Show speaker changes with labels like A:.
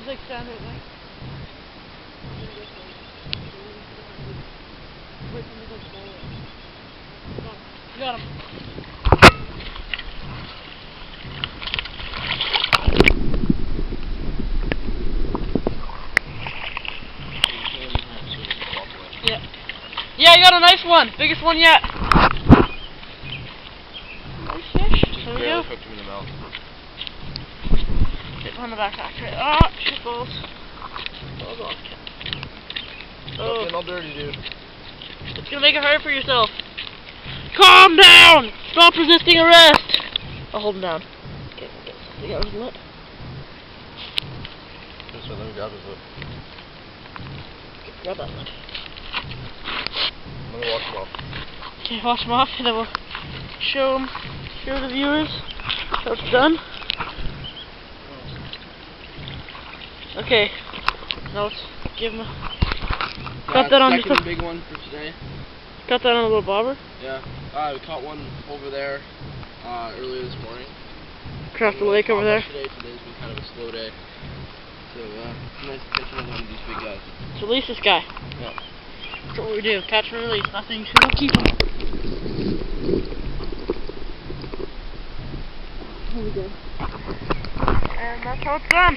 A: Just like stand right there. Wait for me to go. You got him. Yeah. Yeah, I got a nice one. Biggest one yet. Nice fish. There we go.
B: Hooked him in the mouth.
A: Get on the back after it. Ah, shit balls. Balls off. Oh.
B: Getting all dirty, dude.
A: It's gonna make it hard for yourself. Calm down! Stop resisting arrest! I'll hold him down. Okay, we'll get something out of his lip.
B: Just let me grab his lip.
A: Okay, grab that lip.
B: I'm gonna wash him off.
A: Okay, wash him off, and then we'll show the viewers how it's done. Okay, now let's give him a... Got that on
B: second big one for today.
A: Got that on a little bobber?
B: Yeah. We caught one over there earlier this morning.
A: Across the lake over there.
B: Today's been kind of a slow day. So it's nice to catch another one of these big guys.
A: Let's release this guy.
B: Yeah.
A: That's what we do. Catch and release. Nothing. We don't keep him. There we go. And that's how it's done.